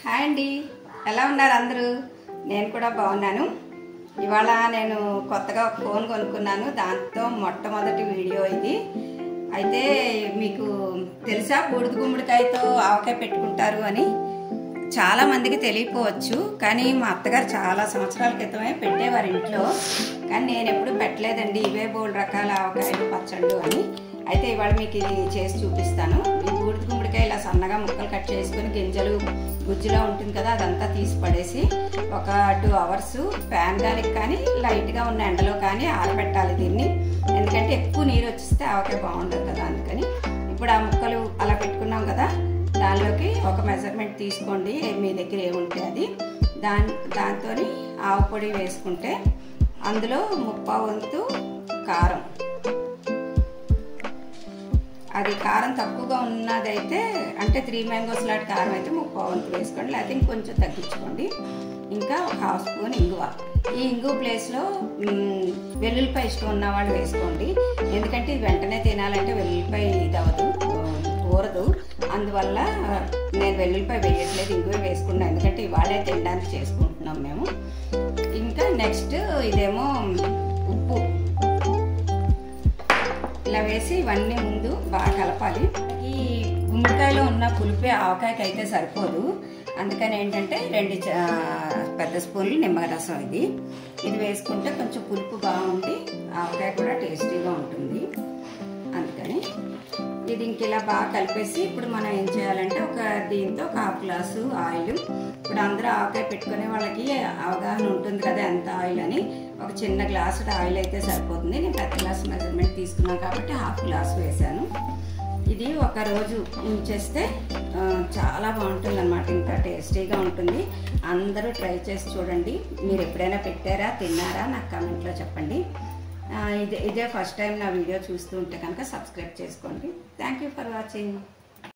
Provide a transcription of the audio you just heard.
Hi అండి, ఎలా ఉన్నారు అందరూ? నేను కూడా బాగున్నాను. ఇవాళ నేను కొత్తగా ఒక ఫోన్ కొనుక్కున్నాను. దాంతో మొట్టమొదటి వీడియో ఇది. అయితే మీకు తెలుసా బూడిద గుమ్మడికాయతో ఆవకాయ పెట్టుకుంటారు అని? చాలా మందికి తెలియకపోవచ్చు, కానీ మా అత్తగారు చాలా సంవత్సరాల క్రితమే పెట్టేవారు ఇంట్లో. కానీ నేను ఎప్పుడు పెట్టలేదండి. ఇవే బోల్డ్ రకాల ఆవకాయలు పచ్చళ్ళు అని. అయితే ఇవాళ మీకు ఇది చేసి చూపిస్తాను. ఈ బూడిద గుమ్మడికాయ ఇలా సన్నగా ముక్కలు కట్ చేసుకొని గింజలు గుజ్జులో ఉంటుంది కదా, అదంతా తీసి పడేసి ఒక 2 అవర్స్ ఫ్యాన్ గాలికి కానీ లైట్గా ఉన్న ఎండలో కానీ ఆరబెట్టాలి దీన్ని. ఎందుకంటే ఎక్కువ నీరు వచ్చేస్తే ఆవకాయ బాగుండదు కదా, అందుకని. ఇప్పుడు ఆ ముక్కలు అలా పెట్టుకున్నాం కదా, దానిలోకి ఒక మెజర్మెంట్ తీసుకోండి, మీ దగ్గర ఏముంటే అది. దాంతో ఆవు పొడి వేసుకుంటే అందులో 1/2 వంతు కారం. అది కారం తక్కువగా ఉన్నదైతే, అంటే 3 మ్యాంగోస్ లాంటి కారం అయితే 1/2 వంతు వేసుకోండి, లేకపోతే ఇంకొంచెం తగ్గించుకోండి. ఇంకా 1/2 స్పూన్ ఇంగువ. ఈ ఇంగువ ప్లేస్లో వెల్లుల్లిపాయ ఇష్టం ఉన్న వాళ్ళు వేసుకోండి. ఎందుకంటే ఇది వెంటనే తినాలంటే వెల్లుల్లిపాయ ఇది అవ్వదు, ఊరదు. అందువల్ల నేను వెల్లుల్లిపాయ వేయట్లేదు, ఇంగువ వేసుకున్నాను. ఎందుకంటే ఇవాళే తినడానికి చేసుకుంటున్నాం మేము. ఇంకా నెక్స్ట్ ఇదేమో ఉప్పు. ఇలా వేసి ఇవన్నీ ముందు బాగా కలపాలి. ఈ గుమ్మడికాయలో ఉన్న పులిపే ఆవకాయకి అయితే సరిపోదు. అందుకని ఏంటంటే 2 పెద్ద స్పూన్లు నిమ్మరసం ఇది వేసుకుంటే కొంచెం పులుపు బాగుండి ఆవకాయ కూడా టేస్టీగా ఉంటుంది. అందుకని ఇది ఇంక ఇలా బాగా కలిపేసి ఇప్పుడు మనం ఏం చేయాలంటే దీంతో 1/2 గ్లాసు ఆయిల్. ఇప్పుడు అందరూ ఆవకాయ పెట్టుకునే వాళ్ళకి అవగాహన ఉంటుంది కదా ఎంత ఆయిల్ అని. ఒక చిన్న గ్లాసు ఆయిల్ అయితే సరిపోతుంది. నేను పెద్ద గ్లాసు మెజర్మెంట్ తీసుకున్నాను కాబట్టి 1/2 గ్లాసు వేసాను. ఇది ఒక రోజు ఉంచేస్తే చాలా బాగుంటుంది అన్నమాట, ఇంకా టేస్టీగా ఉంటుంది. అందరూ ట్రై చేసి చూడండి. మీరు ఎప్పుడైనా పెట్టారా, తిన్నారా? నాకు కామెంట్లో చెప్పండి. ఇదే ఫస్ట్ టైం నా వీడియో చూస్తూ ఉంటే కనుక సబ్స్క్రైబ్ చేసుకోండి. Thank you for watching.